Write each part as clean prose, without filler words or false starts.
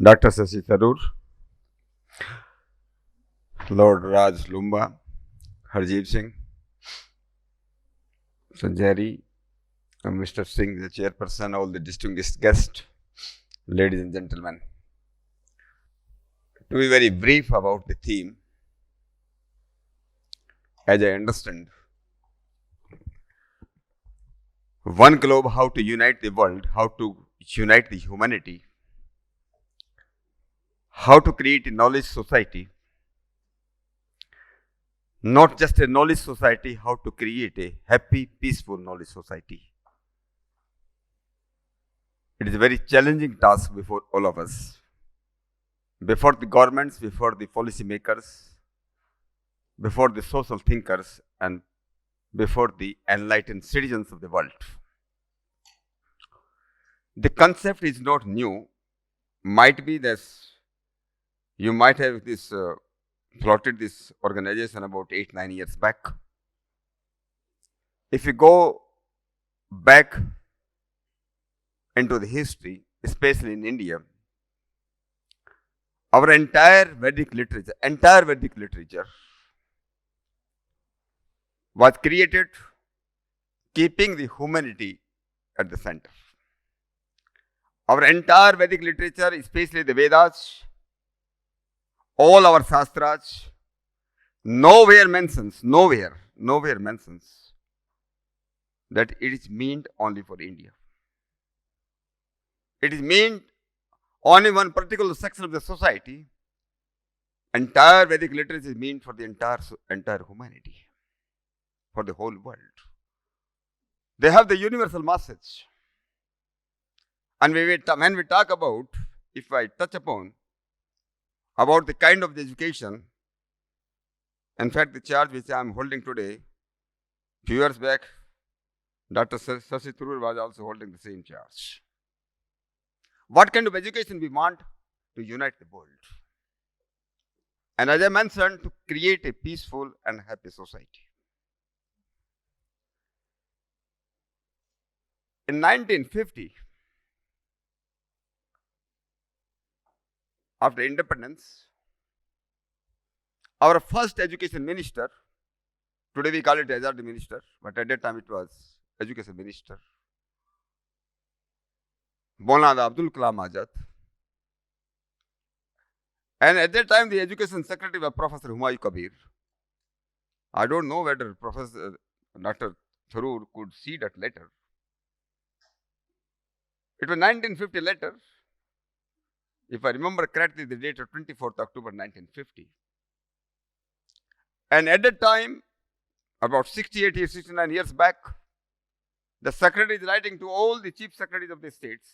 Dr. Shashi Tharoor, Lord Raj Lumba, Harjeet Singh, Sanjari, and Mr. Singh, the chairperson, all the distinguished guests, ladies and gentlemen. To be very brief about the theme, as I understand, one globe, how to unite the world, how to unite the humanity, how to create a knowledge society, not just a knowledge society, how to create a happy, peaceful knowledge society. It is a very challenging task before all of us, before the governments, before the policy makers, before the social thinkers, and before the enlightened citizens of the world. The concept is not new. Might be this, you might have this plotted this organization about 8-9 years back. If you go back into the history, especially in India, our entire Vedic literature was created keeping the humanity at the center. Our entire Vedic literature, especially the Vedas, all our Shastras, nowhere mentions that it is meant only for India. It is meant only one particular section of the society. Entire Vedic literature is meant for the entire humanity, for the whole world. They have the universal message. And when we talk about, if I touch upon about the kind of the education, in fact, the charge which I am holding today, few years back, Dr. Shashi Tharoor was also holding the same charge. What kind of education we want to unite the world? And as I mentioned, to create a peaceful and happy society. In 1950, after independence, our first education minister, today we call it Hazard Minister, but at that time it was Education Minister, Maulana Abdul Kalam Azad. And at that time the Education Secretary was Professor Humayun Kabir. I don't know whether Professor Dr. Tharoor could see that letter. It was 1950 letter. If I remember correctly, the date of 24th October 1950. And at that time, about 69 years back, the secretary is writing to all the chief secretaries of the states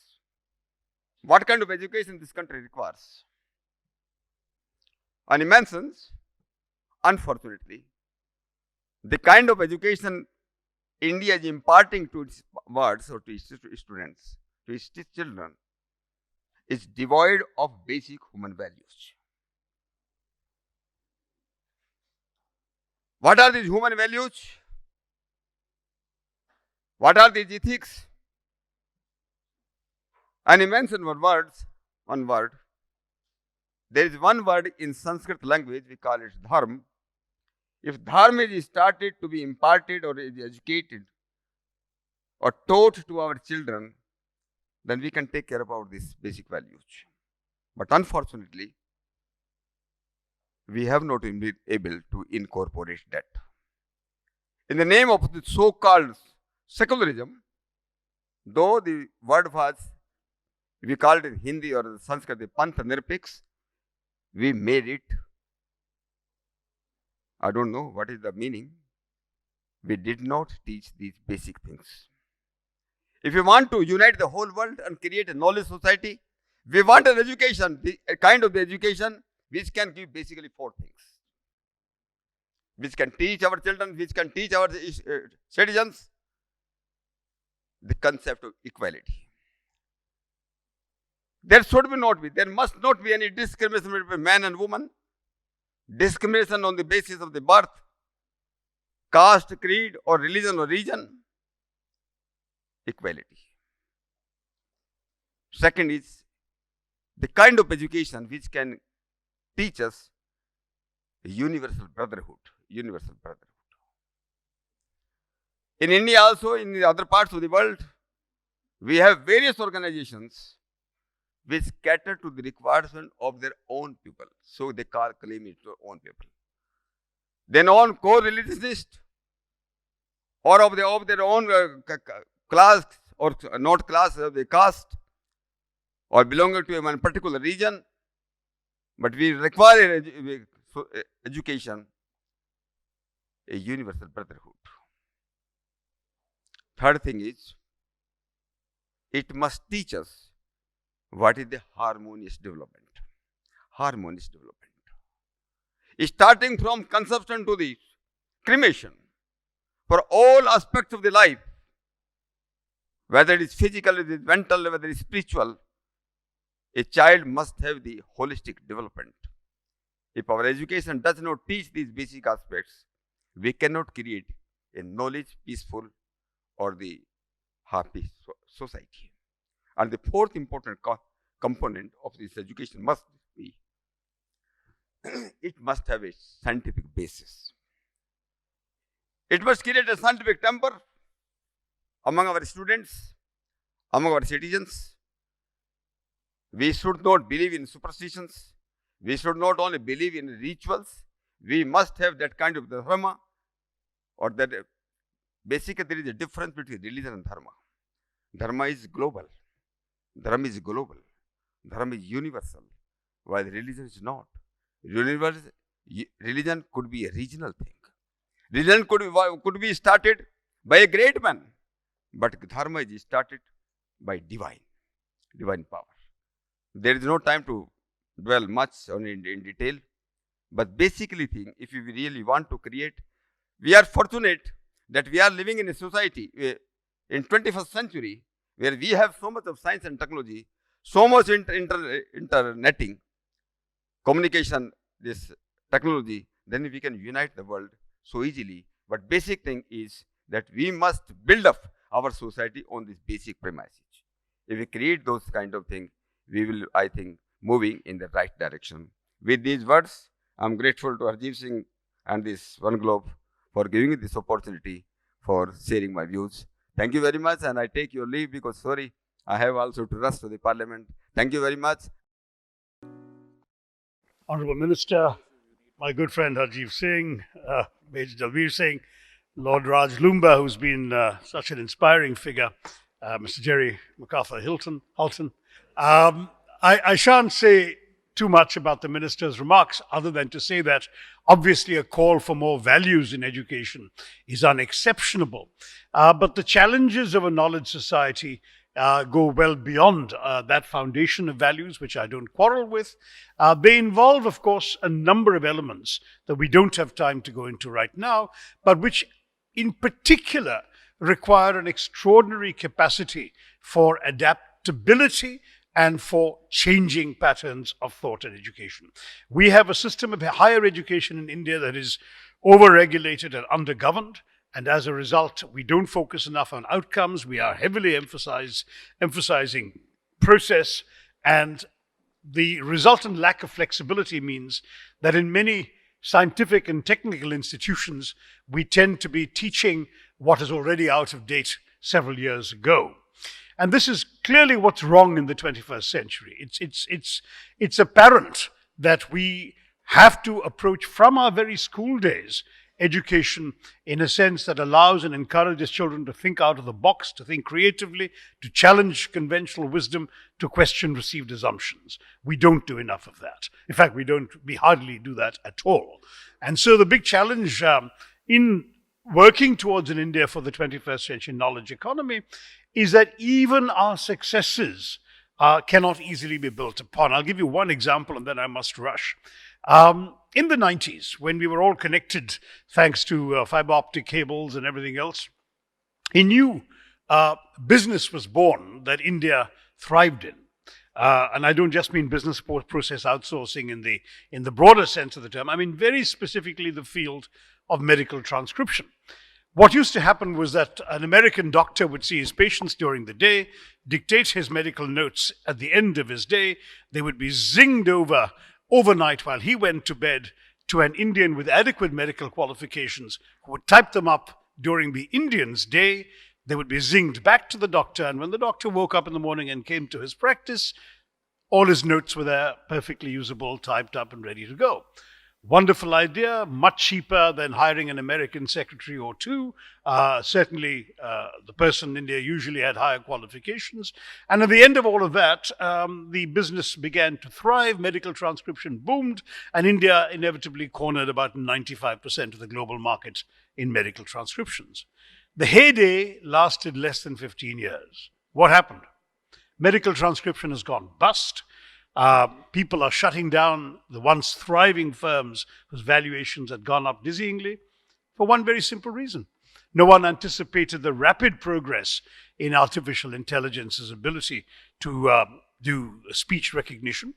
what kind of education this country requires. And he mentions, unfortunately, the kind of education India is imparting to its wards or to its students, to its children, is devoid of basic human values. What are these human values? What are these ethics? And he mentioned one word. There is one word in Sanskrit language, we call it dharma. If dharma is started to be imparted or is educated or taught to our children, then we can take care about these basic values. But unfortunately, we have not been able to incorporate that. In the name of the so-called secularism, though the word was, we called it in Hindi or the Sanskrit, the Pantha Nirpix, we made it, I don't know what is the meaning, we did not teach these basic things. If we want to unite the whole world and create a knowledge society, we want an education, a kind of the education which can give basically four things. Which can teach our children, which can teach our citizens the concept of equality. There must not be any discrimination between man and woman, discrimination on the basis of the birth, caste, creed, or religion or region, equality. Second is the kind of education which can teach us universal brotherhood. Universal brotherhood. In India also, in the other parts of the world, we have various organizations which cater to the requirement of their own people. So they claim it to their own people. They non co-religionist or of their own class or not class of the caste or belonging to one particular region, but we require education, a universal brotherhood. Third thing is, it must teach us what is the harmonious development. Harmonious development. Starting from conception to the cremation, for all aspects of the life, whether it is physical, whether it is mental, whether it is spiritual, a child must have the holistic development. If our education does not teach these basic aspects, we cannot create a knowledge, peaceful, or the happy society. And the fourth important component of this education must be, it must have a scientific basis. It must create a scientific temper among our students, among our citizens. We should not believe in superstitions. We should not only believe in rituals. We must have that kind of dharma, or that basically there is a difference between religion and dharma. Dharma is global. Dharma is global. Dharma is universal, while religion is not. Religion could be a regional thing. Religion could be started by a great man, but dharma is started by divine power. There is no time to dwell much on it in detail, but basically if you really want to create, we are fortunate that we are living in a society in 21st century where we have so much of science and technology, so much interneting, communication, this technology, then we can unite the world so easily. But basic thing is that we must build up our society on this basic premises. If we create those kind of things, we will, I think, moving in the right direction. With these words, I am grateful to Harjeev Singh and this One Globe for giving me this opportunity for sharing my views. Thank you very much, and I take your leave because, sorry, I have also to rush to the Parliament. Thank you very much. Honourable Minister, my good friend Harjeev Singh, Major Dalveer Singh, Lord Raj Lumba, who's been such an inspiring figure, Mr. Jerry MacArthur Halton. I shan't say too much about the Minister's remarks other than to say that obviously a call for more values in education is unexceptionable. But the challenges of a knowledge society go well beyond that foundation of values, which I don't quarrel with. They involve, of course, a number of elements that we don't have time to go into right now, but which in particular require an extraordinary capacity for adaptability and for changing patterns of thought and education. We have a system of higher education in India that is over-regulated and under-governed, and as a result, we don't focus enough on outcomes. We are heavily emphasizing process, and the resultant lack of flexibility means that in many scientific and technical institutions, we tend to be teaching what is already out of date several years ago. And this is clearly what's wrong in the 21st century. It's apparent that we have to approach from our very school days education in a sense that allows and encourages children to think out of the box, to think creatively, to challenge conventional wisdom, to question received assumptions. We don't do enough of that. In fact, we hardly do that at all. And so the big challenge in working towards an India for the 21st century knowledge economy is that even our successes cannot easily be built upon. I'll give you one example and then I must rush. In the 90s, when we were all connected thanks to fiber optic cables and everything else, a new business was born that India thrived in. And I don't just mean business process outsourcing in the broader sense of the term. I mean very specifically the field of medical transcription. What used to happen was that an American doctor would see his patients during the day, dictate his medical notes at the end of his day. They would be zinged over overnight while he went to bed to an Indian with adequate medical qualifications who would type them up during the Indian's day. They would be zinged back to the doctor, and when the doctor woke up in the morning and came to his practice, all his notes were there, perfectly usable, typed up and ready to go. Wonderful idea, much cheaper than hiring an American secretary or two. Certainly, the person in India usually had higher qualifications. And at the end of all of that, the business began to thrive, medical transcription boomed, and India inevitably cornered about 95% of the global market in medical transcriptions. The heyday lasted less than 15 years. What happened? Medical transcription has gone bust. People are shutting down the once thriving firms whose valuations had gone up dizzyingly for one very simple reason. No one anticipated the rapid progress in artificial intelligence's ability to do speech recognition,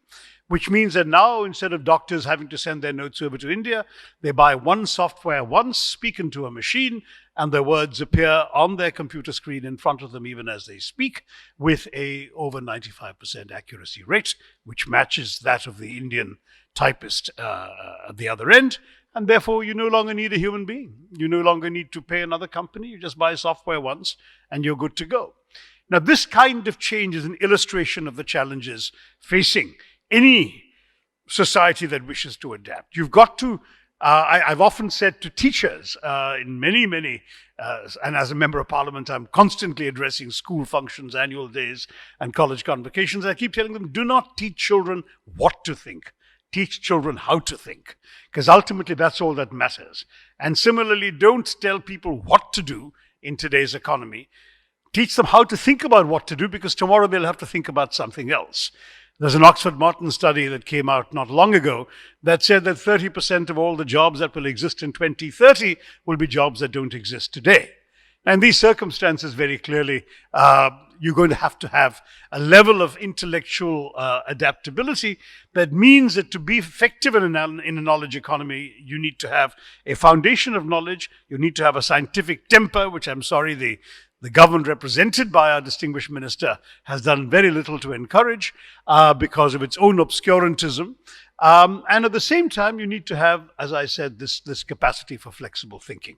which means that now, instead of doctors having to send their notes over to India, they buy one software once, speak into a machine, and their words appear on their computer screen in front of them even as they speak, with a over 95% accuracy rate, which matches that of the Indian typist at the other end. And therefore, you no longer need a human being. You no longer need to pay another company. You just buy software once, and you're good to go. Now, this kind of change is an illustration of the challenges facing any society that wishes to adapt. You've got to, I've often said to teachers in many, and as a member of parliament, I'm constantly addressing school functions, annual days, and college convocations. I keep telling them, do not teach children what to think. Teach children how to think, because ultimately that's all that matters. And similarly, don't tell people what to do in today's economy. Teach them how to think about what to do, because tomorrow they'll have to think about something else. There's an Oxford Martin study that came out not long ago that said that 30% of all the jobs that will exist in 2030 will be jobs that don't exist today. And these circumstances very clearly, you're going to have a level of intellectual adaptability that means that to be effective in a knowledge economy, you need to have a foundation of knowledge, you need to have a scientific temper, which I'm sorry the government represented by our distinguished minister has done very little to encourage because of its own obscurantism. And at the same time, you need to have, as I said, this capacity for flexible thinking.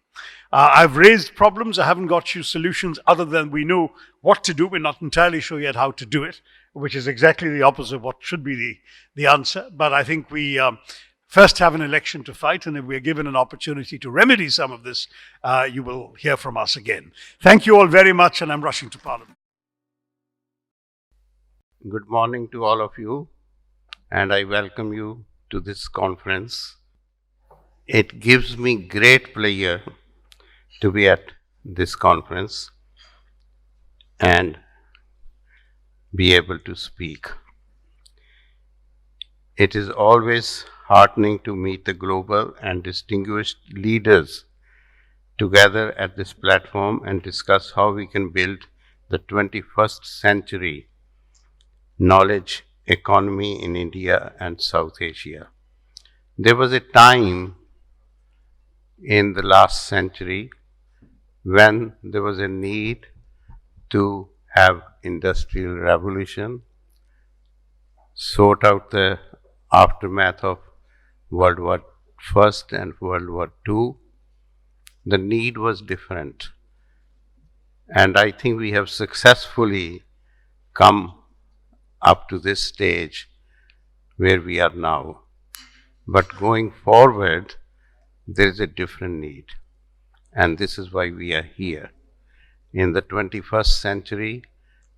I've raised problems. I haven't got you solutions other than we know what to do. We're not entirely sure yet how to do it, which is exactly the opposite of what should be the answer. But I think we first have an election to fight, and if we're given an opportunity to remedy some of this, you will hear from us again. Thank you all very much, and I'm rushing to Parliament. Good morning to all of you, and I welcome you to this conference. It gives me great pleasure to be at this conference and be able to speak. It is always heartening to meet the global and distinguished leaders together at this platform and discuss how we can build the 21st century knowledge economy in India and South Asia. There was a time in the last century when there was a need to have industrial revolution, sort out the aftermath of World War I and World War II. The need was different. And I think we have successfully come up to this stage where we are now. But going forward, there is a different need. And this is why we are here. In the 21st century,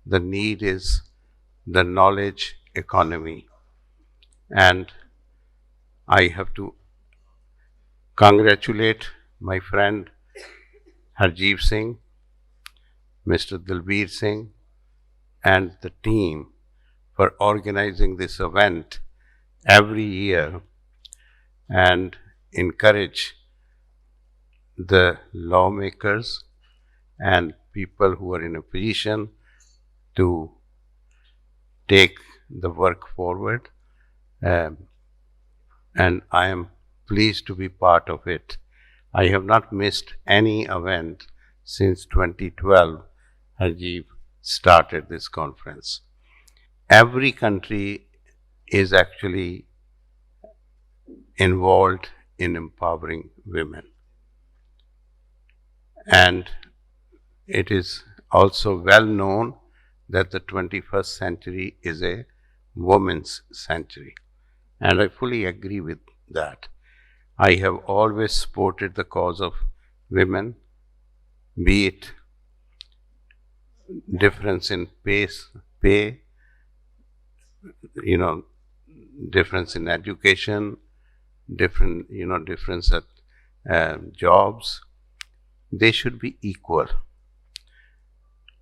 the need is the knowledge economy. And I have to congratulate my friend Harjeev Singh, Mr. Dalbir Singh, and the team for organizing this event every year and encourage the lawmakers and people who are in a position to take the work forward. And I am pleased to be part of it. I have not missed any event since 2012 as we started this conference. Every country is actually involved in empowering women. And it is also well known that the 21st century is a women's century. And I fully agree with that. I have always supported the cause of women, be it difference in pay, difference in education, difference at jobs. They should be equal.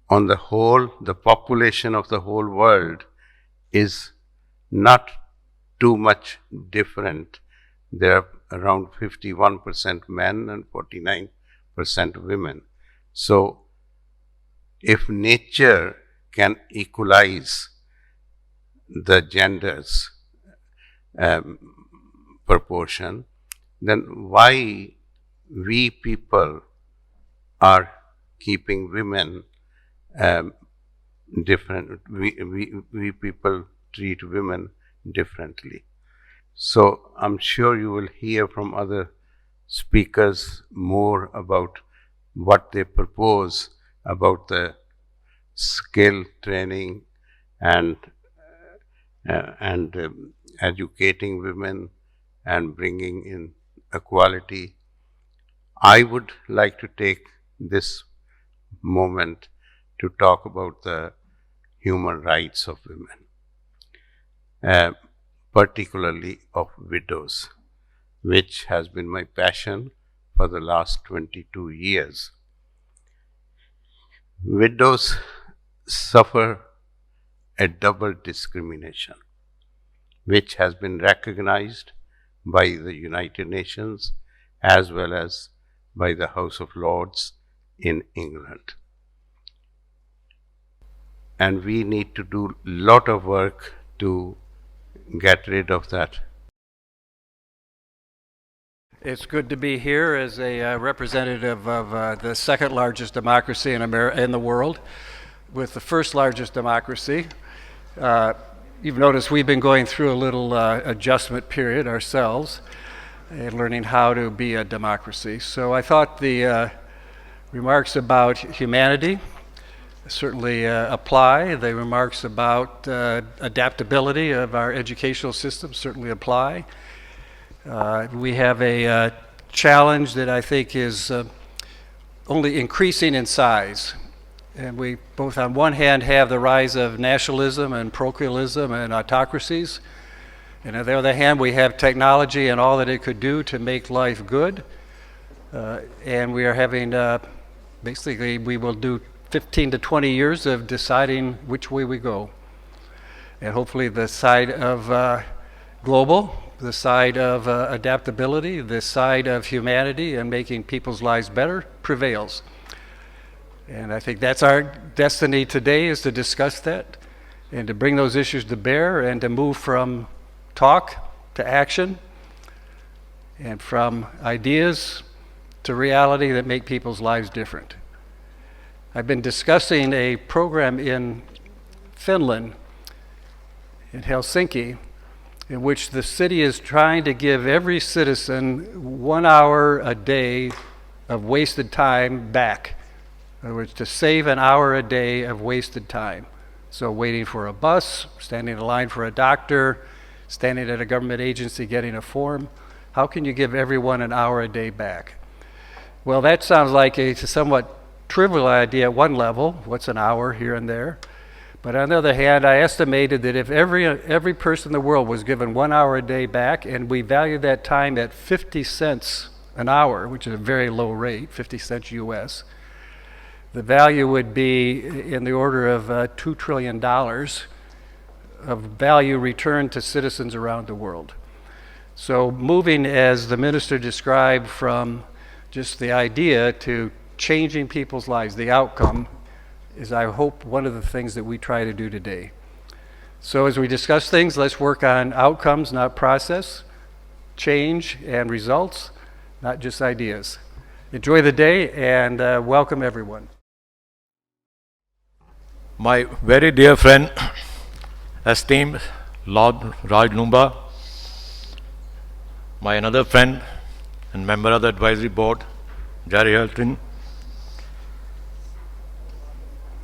On the whole, the population of the whole world is not too much different. There are around 51% men and 49% women. So, if nature can equalize the genders proportion, then why we people are keeping women different? We people treat women differently. So I'm sure you will hear from other speakers more about what they propose about the skill training and educating women and bringing in equality. I would like to take this moment to talk about the human rights of women, particularly of widows, which has been my passion for the last 22 years. Widows suffer a double discrimination, which has been recognized by the United Nations as well as by the House of Lords in England. And we need to do a lot of work to get rid of that. It's good to be here as a representative of the second largest democracy in the world, with the first largest democracy. You've noticed we've been going through a little adjustment period ourselves and learning how to be a democracy. So I thought the remarks about humanity certainly apply. The remarks about adaptability of our educational system certainly apply. We have a challenge that I think is only increasing in size. And we both on one hand have the rise of nationalism and parochialism and autocracies. And on the other hand, we have technology and all that it could do to make life good. And we are having, basically, we will do 15 to 20 years of deciding which way we go. And hopefully the side of global, the side of adaptability, the side of humanity and making people's lives better prevails. And I think that's our destiny today, is to discuss that and to bring those issues to bear and to move from talk to action and from ideas to reality that make people's lives different. I've been discussing a program in Finland, in Helsinki, in which the city is trying to give every citizen 1 hour a day of wasted time back. In other words, to save an hour a day of wasted time. So waiting for a bus, standing in line for a doctor, standing at a government agency getting a form. How can you give everyone an hour a day back? Well, that sounds like a somewhat trivial idea at one level. What's an hour here and there? But on the other hand, I estimated that if every person in the world was given 1 hour a day back, and we value that time at 50 cents an hour, which is a very low rate, 50 cents US, the value would be in the order of $2 trillion of value returned to citizens around the world. So moving, as the minister described, from just the idea to changing people's lives, the outcome, is, I hope, one of the things that we try to do today. So as we discuss things, let's work on outcomes, not process, change and results, not just ideas. Enjoy the day and welcome everyone. My very dear friend, esteemed Lord Raj Lumba, my another friend and member of the advisory board, Jerry Hilton,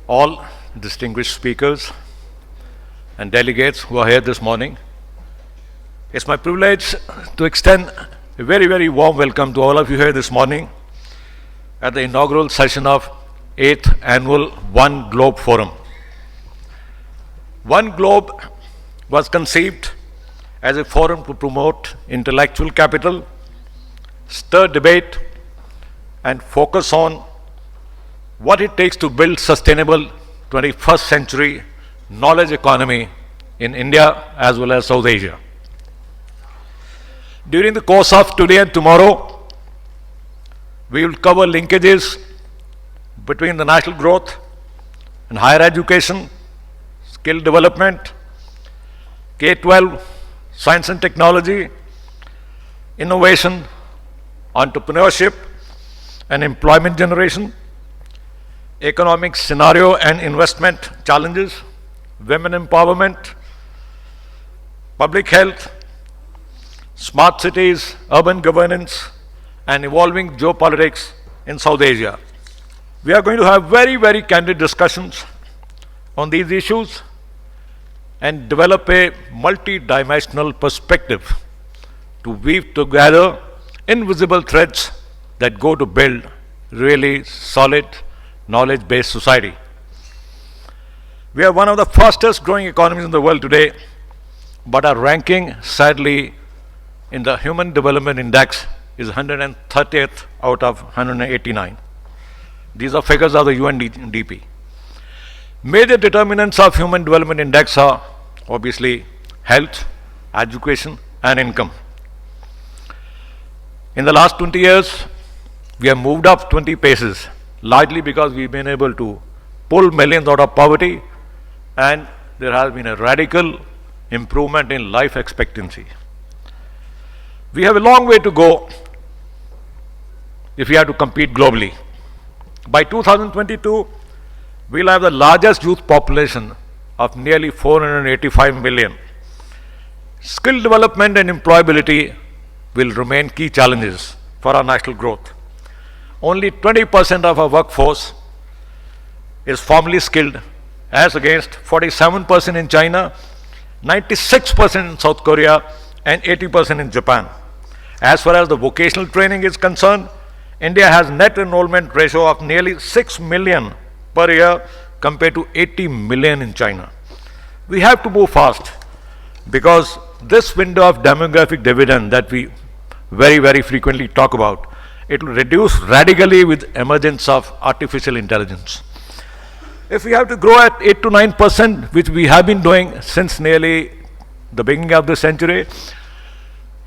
all distinguished speakers and delegates who are here this morning. It's my privilege to extend a very, very warm welcome to all of you here this morning at the inaugural session of 8th Annual One Globe Forum. One Globe was conceived as a forum to promote intellectual capital, stir debate, and focus on what it takes to build sustainable 21st century knowledge economy in India as well as South Asia. During the course of today and tomorrow, we will cover linkages between the national growth and higher education, skill development, K-12, science and technology, innovation, entrepreneurship and employment generation, economic scenario and investment challenges, women empowerment, public health, smart cities, urban governance, and evolving geopolitics in South Asia. We are going to have very, very candid discussions on these issues and develop a multi-dimensional perspective to weave together invisible threads that go to build really solid knowledge-based society. We are one of the fastest growing economies in the world today, but our ranking, sadly, in the Human Development Index is 130th out of 189. These are figures of the UNDP. Major determinants of Human Development Index are obviously health, education, and income. In the last 20 years, we have moved up 20 paces, largely because we've been able to pull millions out of poverty, and there has been a radical improvement in life expectancy. We have a long way to go if we have to compete globally. By 2022, we'll have the largest youth population of nearly 485 million. Skill development and employability will remain key challenges for our national growth. Only 20% of our workforce is formally skilled, as against 47% in China, 96% in South Korea, and 80% in Japan. As far as the vocational training is concerned, India has net enrollment ratio of nearly 6 million per year compared to 80 million in China. We have to move fast because this window of demographic dividend that we very, very frequently talk about, it will reduce radically with emergence of artificial intelligence. If we have to grow at 8 to 9%, which we have been doing since nearly the beginning of the century,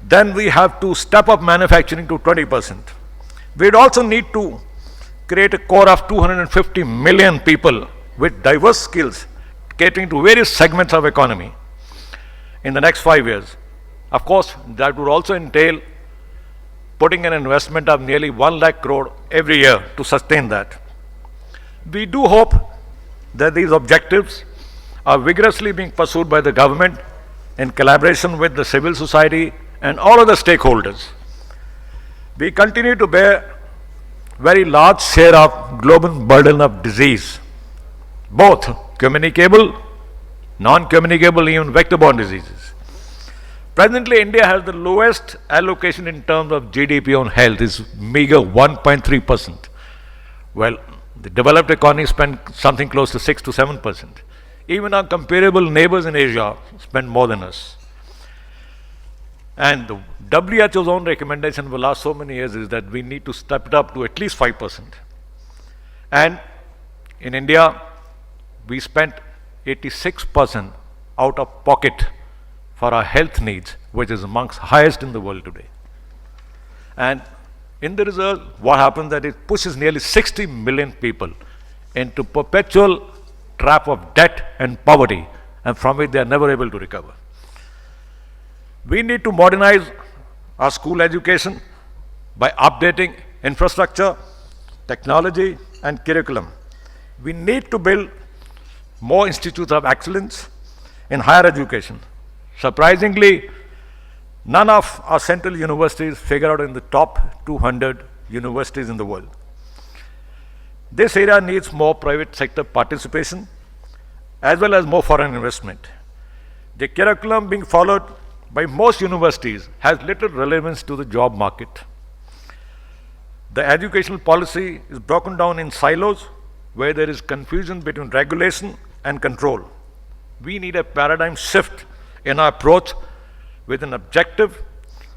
then we have to step up manufacturing to 20%. We'd also need to create a core of 250 million people with diverse skills catering to various segments of economy in the next 5 years. Of course, that would also entail putting an investment of nearly 1 lakh crore every year to sustain that. We do hope that these objectives are vigorously being pursued by the government in collaboration with the civil society and all other stakeholders. We continue to bear very large share of global burden of disease, both communicable, non-communicable, even vector-borne diseases. Presently, India has the lowest allocation in terms of GDP on health, is meager 1.3%. Well, the developed economies spend something close to 6 to 7%. Even our comparable neighbors in Asia spend more than us. And the WHO's own recommendation for the last so many years is that we need to step it up to at least 5%. And in India, we spent 86% out of pocket for our health needs, which is amongst highest in the world today. And in the result, what happens that it pushes nearly 60 million people into perpetual trap of debt and poverty, and from which they are never able to recover. We need to modernize our school education by updating infrastructure, technology, and curriculum. We need to build more institutes of excellence in higher education. Surprisingly, none of our central universities figure out in the top 200 universities in the world. This area needs more private sector participation as well as more foreign investment. The curriculum being followed by most universities has little relevance to the job market. The educational policy is broken down in silos where there is confusion between regulation and control. We need a paradigm shift in our approach with an objective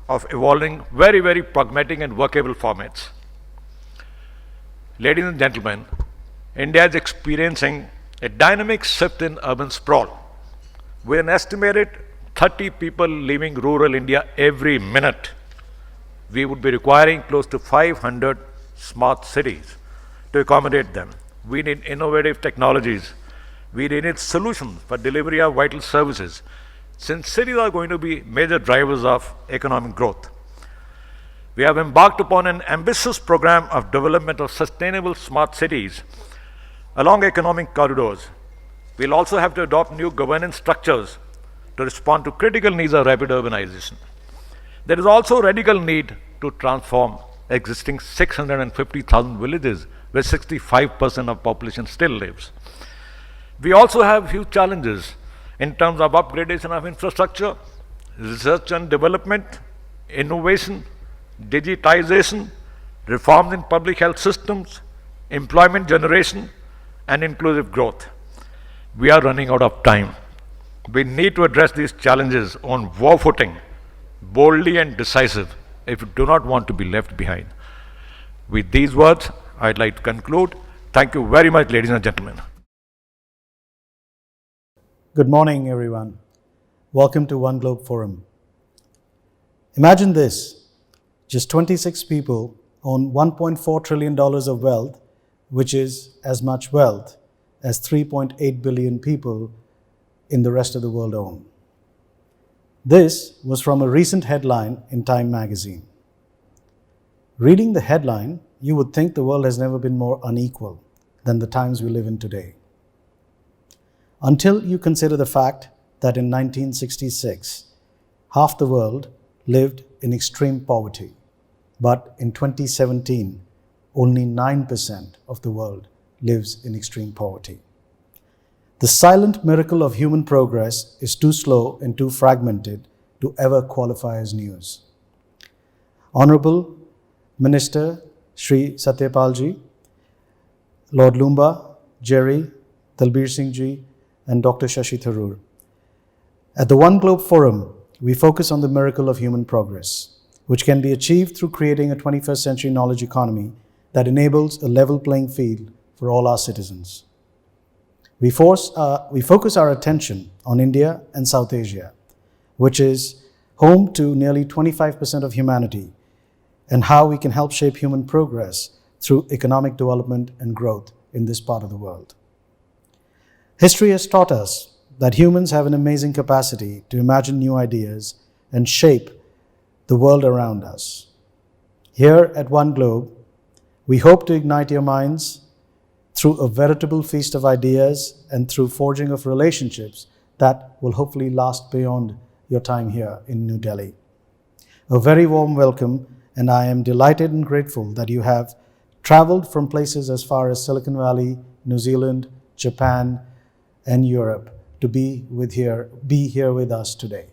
of evolving very, very pragmatic and workable formats. Ladies and gentlemen, India is experiencing a dynamic shift in urban sprawl. With an estimated 30 people leaving rural India every minute, we would be requiring close to 500 smart cities to accommodate them. We need innovative technologies. We need solutions for delivery of vital services, since cities are going to be major drivers of economic growth. We have embarked upon an ambitious program of development of sustainable smart cities along economic corridors. We'll also have to adopt new governance structures to respond to critical needs of rapid urbanization. There is also a radical need to transform existing 650,000 villages where 65% of population still lives. We also have huge challenges in terms of upgradation of infrastructure, research and development, innovation, digitization, reforms in public health systems, employment generation, and inclusive growth. We are running out of time. We need to address these challenges on war footing, boldly and decisive, if we do not want to be left behind. With these words, I'd like to conclude. Thank you very much, ladies and gentlemen. Good morning, everyone. Welcome to One Globe Forum. Imagine this: just 26 people own $1.4 trillion of wealth, which is as much wealth as 3.8 billion people in the rest of the world own. This was from a recent headline in Time magazine. Reading the headline, you would think the world has never been more unequal than the times we live in today. Until you consider the fact that in 1966, half the world lived in extreme poverty, but in 2017, only 9% of the world lives in extreme poverty. The silent miracle of human progress is too slow and too fragmented to ever qualify as news. Honorable Minister Shri Satya Pal Ji, Lord Lumba, Jerry, Dalbir Singh Ji, and Dr. Shashi Tharoor. At the One Globe Forum, we focus on the miracle of human progress, which can be achieved through creating a 21st century knowledge economy that enables a level playing field for all our citizens. We focus our attention on India and South Asia, which is home to nearly 25% of humanity, and how we can help shape human progress through economic development and growth in this part of the world. History has taught us that humans have an amazing capacity to imagine new ideas and shape the world around us. Here at One Globe, we hope to ignite your minds through a veritable feast of ideas and through forging of relationships that will hopefully last beyond your time here in New Delhi. A very warm welcome, and I am delighted and grateful that you have traveled from places as far as Silicon Valley, New Zealand, Japan, and Europe to be here with us today.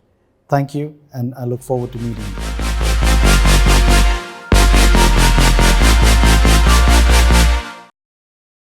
Thank you, and I look forward to meeting you.